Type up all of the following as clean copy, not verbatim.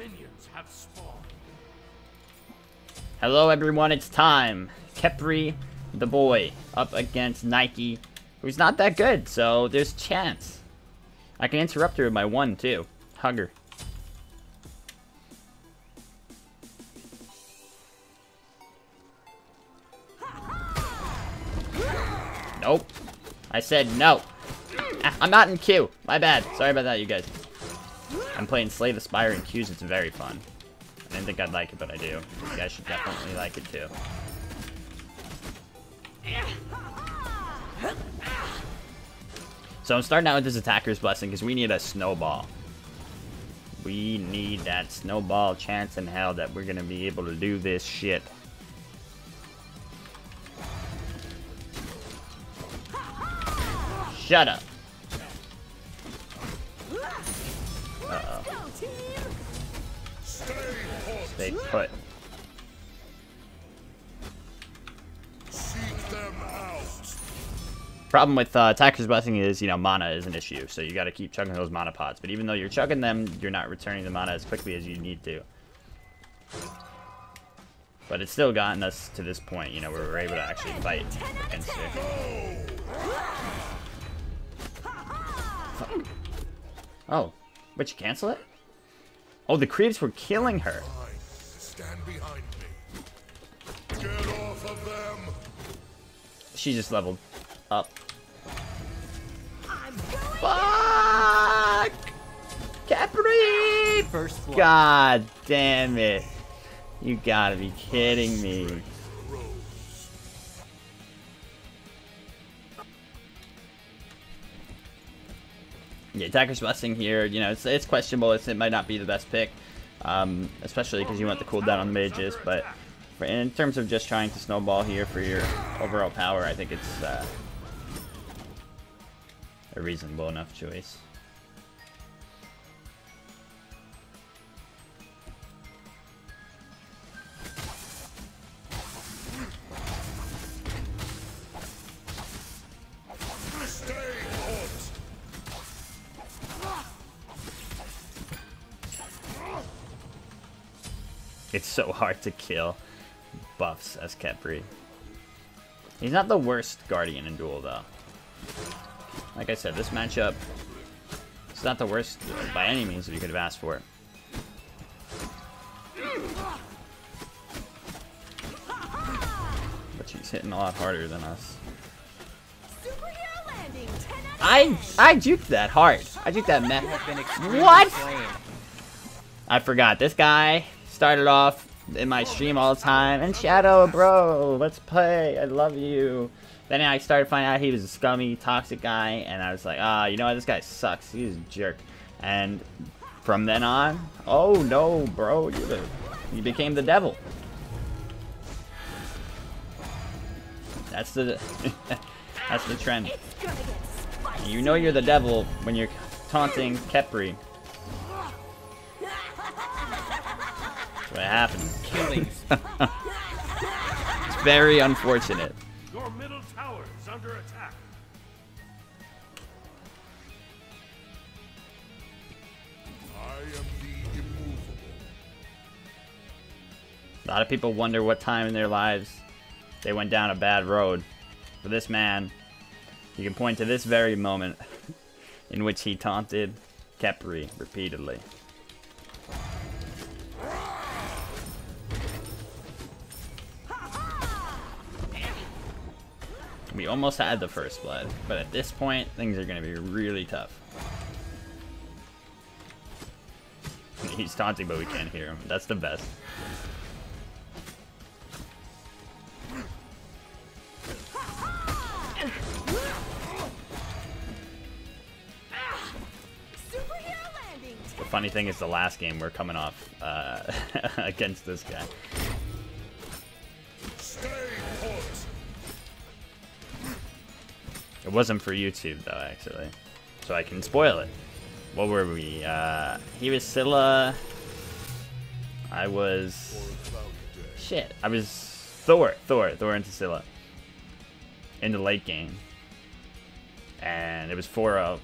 Minions have spawned. Hello everyone, it's time. Khepri, the boy, up against Nike, who's not that good, so there's a chance. I can interrupt her with my 1 too. Hug her. Nope. I said no. I'm not in Q. My bad. Sorry about that, you guys. I'm playing Slay the Spire in Qs. It's very fun. I didn't think I'd like it, but I do. You guys should definitely like it too. So I'm starting out with this Attacker's Blessing because we need a snowball. We need that snowball chance in hell that we're going to be able to do this shit. Shut up. Uh-oh. Stay put. Seek them out. Problem with Attacker's Blessing is, you know, mana is an issue, so you got to keep chugging those mana pods. But even though you're chugging them, you're not returning the mana as quickly as you need to. But it's still gotten us to this point, you know, where we're able to actually fight against it. Oh, but you cancel it? Oh, the creeps were killing her. Stand behind me. Get off of them. She just leveled up. Fuck! Khepri! First blood. God damn it. You gotta be kidding me. Yeah, Attacker's Blessing here, you know, it's questionable. It might not be the best pick, especially because you want the cooldown on the mages. But in terms of just trying to snowball here for your overall power, I think it's a reasonable enough choice. It's so hard to kill buffs as Khepri. He's not the worst Guardian in Duel, though. Like I said, this matchup, it's not the worst by any means that you could have asked for. But she's hitting a lot harder than us. I juked that hard. I juked that mech. What? I forgot. This guy started off in my stream all the time. NShadow, bro, let's play. I love you. Then I started finding out he was a scummy, toxic guy, and I was like, ah, you know what? This guy sucks. He's a jerk. And from then on, oh no, bro, you became the devil. That's the that's the trend. You know you're the devil when you're taunting Khepri. What happened? Killings. It's very unfortunate. Your middle tower is under attack. I am the immovable. A lot of people wonder what time in their lives they went down a bad road. For this man, you can point to this very moment in which he taunted Khepri repeatedly. We almost had the first blood, but at this point, things are going to be really tough. He's taunting, but we can't hear him. That's the best. The funny thing is the last game we're coming off against this guy. It wasn't for YouTube though, actually, so I can spoil it. What were we? He was Scylla. I was shit. I was Thor into Scylla in the late game, and it was 4-0.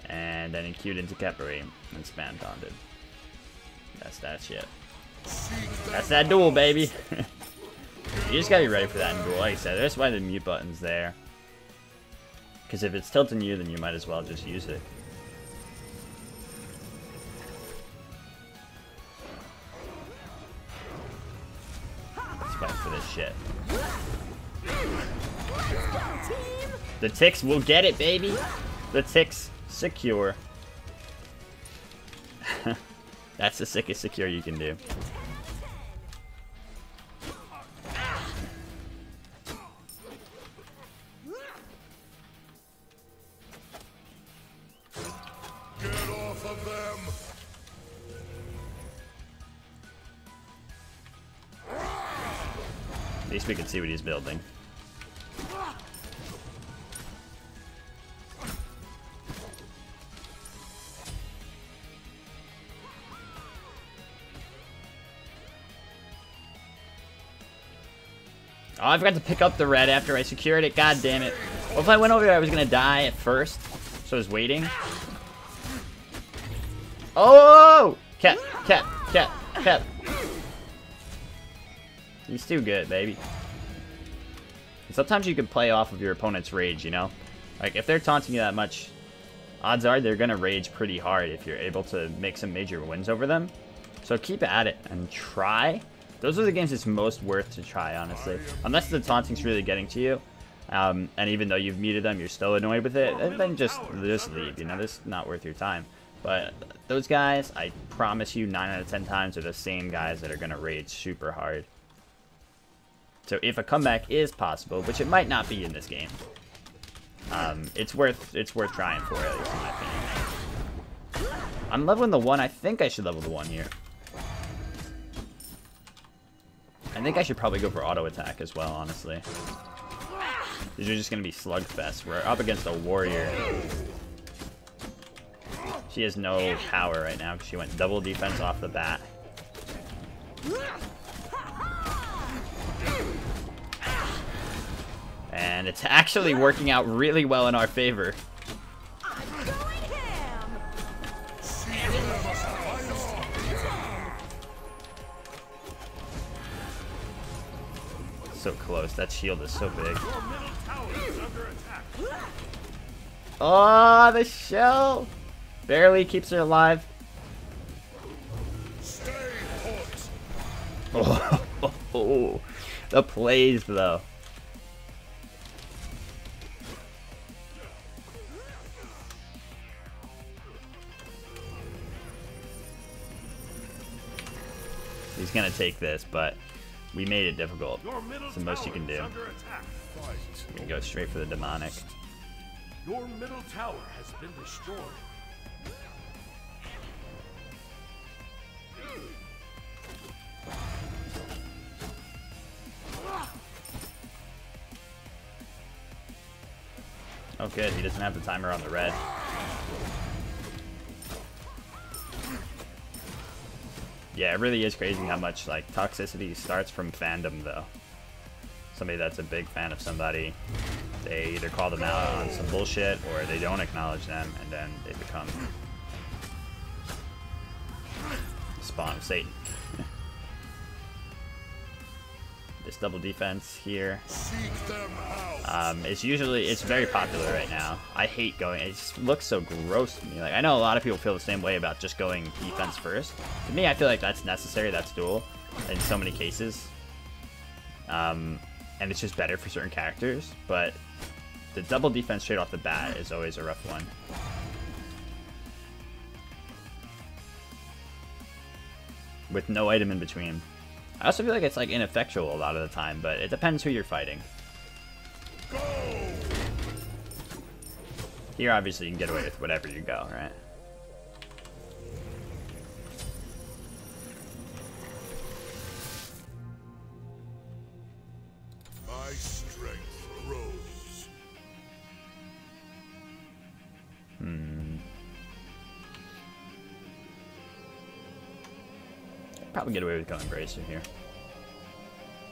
And then he queued into Khepri and spam taunted. That's that shit. That's that duel, baby. You just gotta be ready for that in duel. Like I said, that's why the mute button's there. Because if it's tilting you, then you might as well just use it. Let's fight for this shit. The ticks will get it, baby. The ticks secure. That's the sickest secure you can do. Get off of them! At least we can see what he's building. Oh, I forgot to pick up the red after I secured it. God damn it. Well, if I went over there, I was gonna die at first. So I was waiting. Oh! Cap. He's too good, baby. Sometimes you can play off of your opponent's rage, you know? Like, if they're taunting you that much, odds are they're gonna rage pretty hard if you're able to make some major wins over them. So keep at it and try. Those are the games it's most worth to try, honestly. Unless the taunting's really getting to you, and even though you've muted them, you're still annoyed with it, then just leave, you know? This is not worth your time. But those guys, I promise you, 9 out of 10 times are the same guys that are gonna rage super hard. So if a comeback is possible, which it might not be in this game, it's worth trying for, at least in my opinion. I'm leveling the 1. I think I should level the 1 here. I think I should probably go for auto attack as well, honestly. These are just gonna be slugfests. We're up against a warrior. She has no power right now because she went double defense off the bat. And it's actually working out really well in our favor. So close. That shield is so big. Oh, the shell barely keeps her alive. Oh, the plays though. He's gonna take this, but we made it difficult. It's the most you can do. You can go straight for the demonic. Your middle tower has been destroyed. Oh good, he doesn't have the timer on the red. Yeah, it really is crazy how much like toxicity starts from fandom though. Somebody that's a big fan of somebody, they either call them out on some bullshit or they don't acknowledge them and then they become spawn of Satan. This double defense here. It's very popular right now. I hate going, it just looks so gross to me. Like, I know a lot of people feel the same way about just going defense first. To me, I feel like that's necessary, that's dual in so many cases. And it's just better for certain characters, but the double defense straight off the bat is always a rough one. With no item in between. I also feel like it's like ineffectual a lot of the time, but it depends who you're fighting. Go! Here, obviously, you can get away with whatever you go, right? My strength grows. Probably get away with going Bracer here.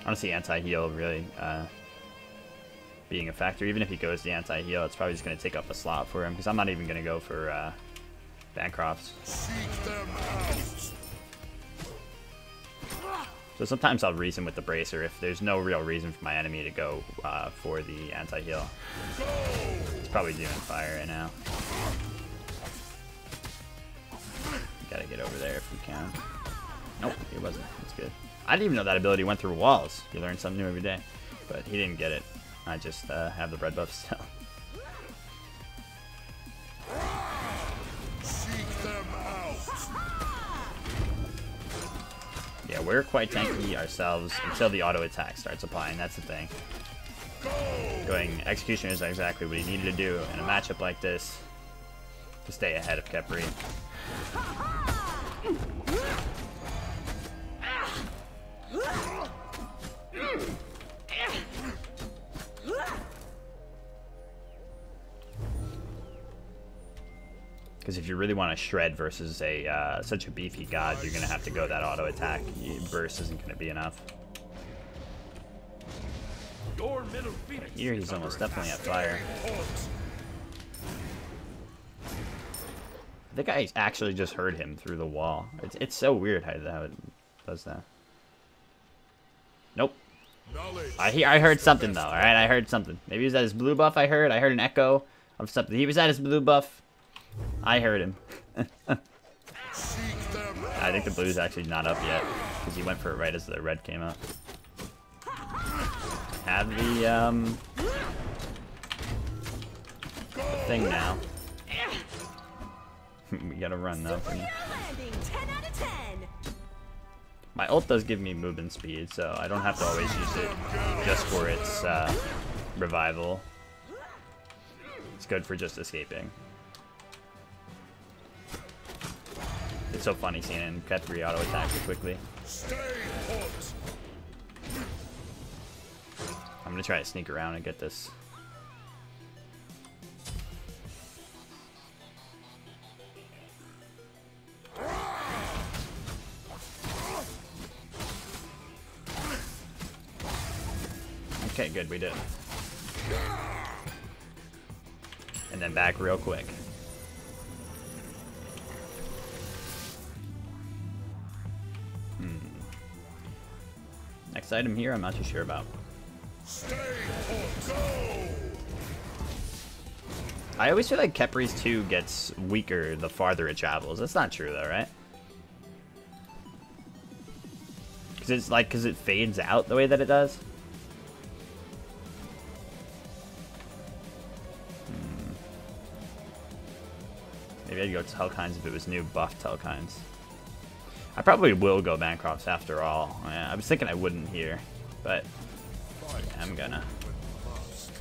I don't see anti-heal really being a factor. Even if he goes the anti-heal, it's probably just going to take up a slot for him because I'm not even going to go for Bancrofts. Seek them out. So sometimes I'll reason with the bracer if there's no real reason for my enemy to go for the anti-heal. He's probably doing fire right now. Gotta get over there if we can. Nope, he wasn't. That's good. I didn't even know that ability went through walls. You learn something new every day. But he didn't get it. I just have the red buff still. Seek them out. Yeah, we're quite tanky ourselves until the auto attack starts applying. That's the thing. Going execution is exactly what he needed to do in a matchup like this to stay ahead of Khepri. Because if you really want to shred versus a such a beefy god, you're going to have to go that auto attack. Burst isn't going to be enough. But here he's almost definitely at fire. I think I actually just heard him through the wall. It's so weird how it does that. Nope. I heard something though, alright? I heard something. Maybe he was at his blue buff, I heard an echo of something. He was at his blue buff. I heard him. I think the blue's actually not up yet, because he went for it right as the red came up. Have the thing now. We gotta run though. My ult does give me movement speed, so I don't have to always use it just for its revival. It's good for just escaping. It's so funny seeing Khepri auto attack so quickly. I'm gonna try to sneak around and get this. Okay, good, we did. And then back real quick. Next item here, I'm not too sure about. I always feel like Khepri's 2 gets weaker the farther it travels. That's not true though, right? Because it's like, because it fades out the way that it does. Maybe I'd go Telkines if it was new buff Telkines. I probably will go Bancrofts after all. Yeah, I was thinking I wouldn't here, but yeah, I'm gonna.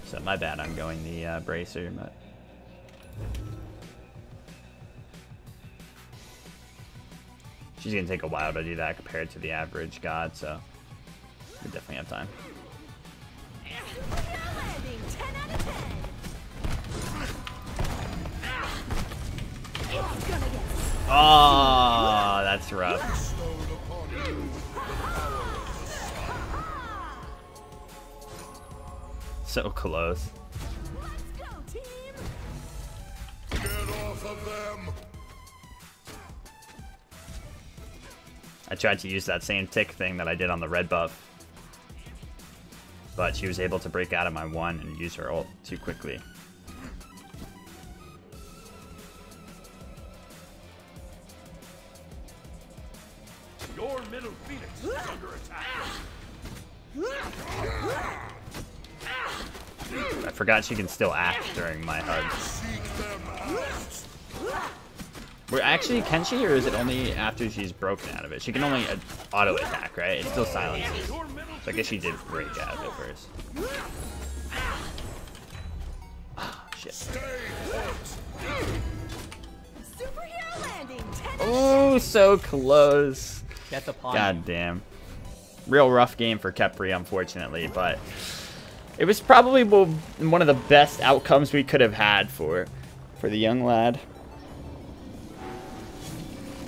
So my bad, I'm going the bracer, but she's gonna take a while to do that compared to the average god, so we definitely have time. Oh, that's rough. So close. Get off of them. I tried to use that same tick thing that I did on the red buff, but she was able to break out of my one and use her ult too quickly. Your middle phoenix is under attack. I forgot she can still act during my hug. Wait, actually, can she, or is it only after she's broken out of it? She can only auto attack, right? It still silences. So I guess she did break out of it first. Oh, shit. Oh, so close. God damn. Real rough game for Khepri, unfortunately, but it was probably one of the best outcomes we could have had for the young lad.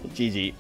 GG.